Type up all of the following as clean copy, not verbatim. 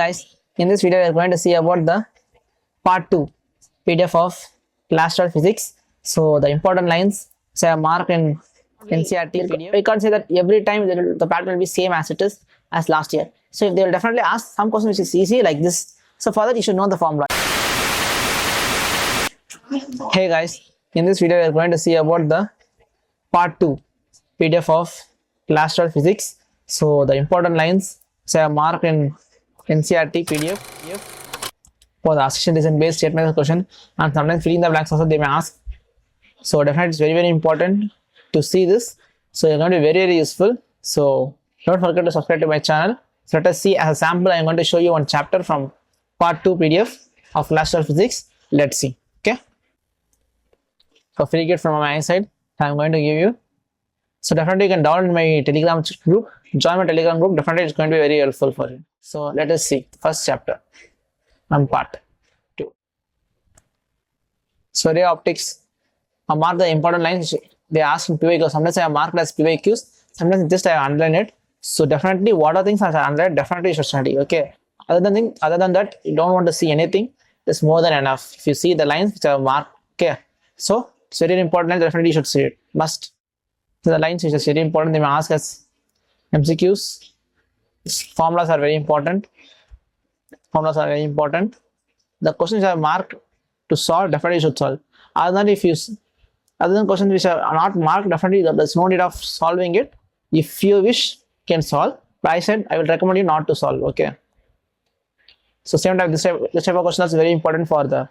Hey guys, in this video we are going to see about the part 2 PDF of class 12 physics. So the important lines say are marked in NCERT PDF. We can't say that every time the pattern will be same as it is as last year. So they will definitely ask some question which is easy like this. So for that you should know the formula. Hey guys, in this video we are going to see about the part 2 PDF of class 12 physics. So the important lines say are marked in NCERT PDF for the association design based statement question, and sometimes filling the blanks also they may ask. So definitely it's very important to see this. So you're going to be very useful. So don't forget to subscribe to my channel. So let us see as a sample. I'm going to show you one chapter from part 2 PDF of class 12 physics. Let's see. Okay. So free gift from my side I'm going to give you. So definitely you can download my Telegram group. Join my Telegram group. Definitely it's going to be very helpful for you. So let us see first chapter on part 2. So ray optics. I mark the important lines they ask in PYQs. Sometimes I have marked as PYQs. Sometimes just I have underlined it. So definitely what are things I have underlined, definitely you should study. Okay. Other than that, you don't want to see anything. It's more than enough. If you see the lines which I have marked, okay. So it's very important. Definitely you should see it. Must. So the lines which is very important. They may ask us MCQs. Formulas are very important. Formulas are very important. The questions are marked to solve, definitely you should solve. Other than questions which are not marked, definitely there's no need of solving it. If you wish, can solve. But I said I will recommend you not to solve. Okay. So same time this type of question is very important for the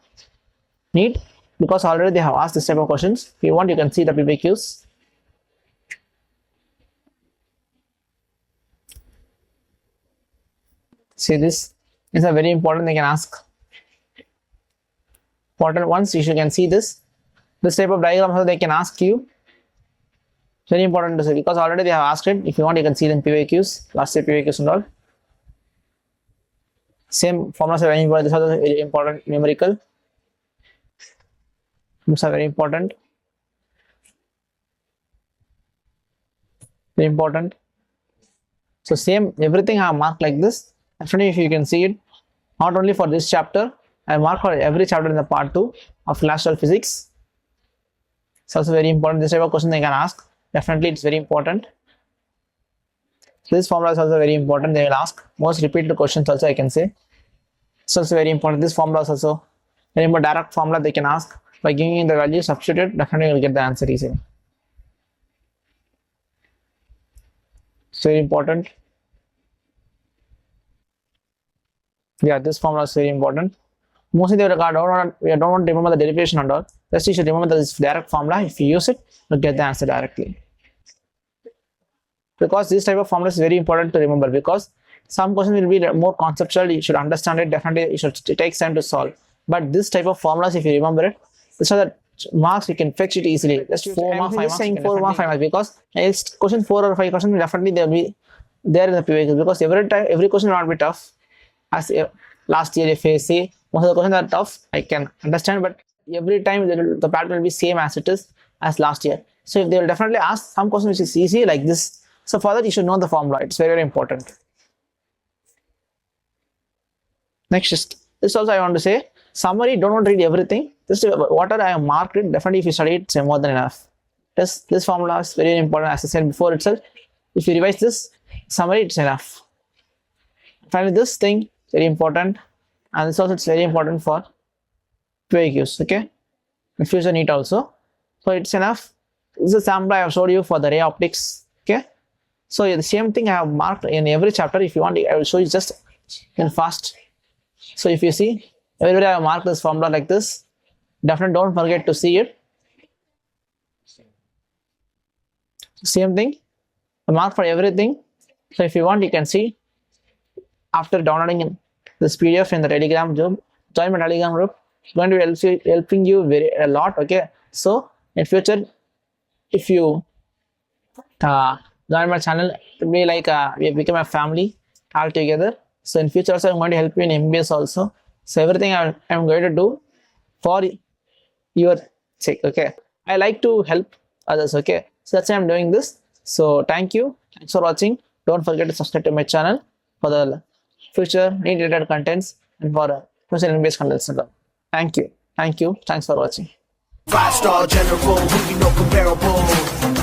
Neet, because already they have asked this type of questions. If you want, you can see the PYQs. See, this is a very important, they can ask. Important ones, you can see this type of diagram also they can ask you. Very important to see because already they have asked it. If you want, you can see it in PYQs, last year PYQs and all. Same formulas are very important. This is also very important. Numerical. These are very important. Very important. So same, everything I have marked like this. Actually, if you can see it, not only for this chapter, I mark for every chapter in the part 2 of class 12 physics. It's also very important. This type of question they can ask. Definitely, it's very important. This formula is also very important. They will ask most repeated questions also, I can say. It's also very important. This formula is also very important. Direct formula they can ask. By giving in the value substituted, definitely you will get the answer easily. It's very important. Yeah, this formula is very important. Mostly they don't want to remember the derivation and all. Just you should remember this direct formula. If you use it, you'll get the answer directly. Because this type of formula is very important to remember, because some questions will be more conceptual. You should understand it. Definitely, it takes time to solve. But this type of formulas, if you remember it, so that marks you can fetch it easily. Just 4 marks, 5 marks. 4 marks, 5 marks, because next question 4 or 5 questions definitely they will be there in the PYQ, because every question will not be tough. As last year, if I say most of the questions are tough, I can understand, but every time the pattern will be same as it is as last year. So if they will definitely ask some question which is easy like this. So for that you should know the formula. It's very important. Next, this also I want to say summary. Don't want to read everything. Just whatever I have marked it. Definitely if you study it, it's more than enough. This formula is very important. As I said before itself, if you revise this summary, it's enough. Finally, this thing very important, and this also it's very important for PYQs. Okay, in future Neet also. So it's enough. This is a sample I have showed you for the ray optics. Okay, so the same thing I have marked in every chapter. If you want, I will show you just in fast. So if you see, everywhere I have marked this formula like this. Definitely don't forget to see it. Same thing, I mark for everything. So if you want, you can see after downloading this PDF in the Telegram group. Join my Telegram group. It's going to be helping you a lot. Okay, so in future, if you join my channel, it will be like we become a family all together. So in future also I'm going to help you in MBS also. So everything I'm going to do for your sake. Okay, I like to help others. Okay, so that's why I'm doing this. So thanks for watching. Don't forget to subscribe to my channel for the future need related contents and for future based contents. Thank you. Thanks for watching. 5-star general, who you know comparable.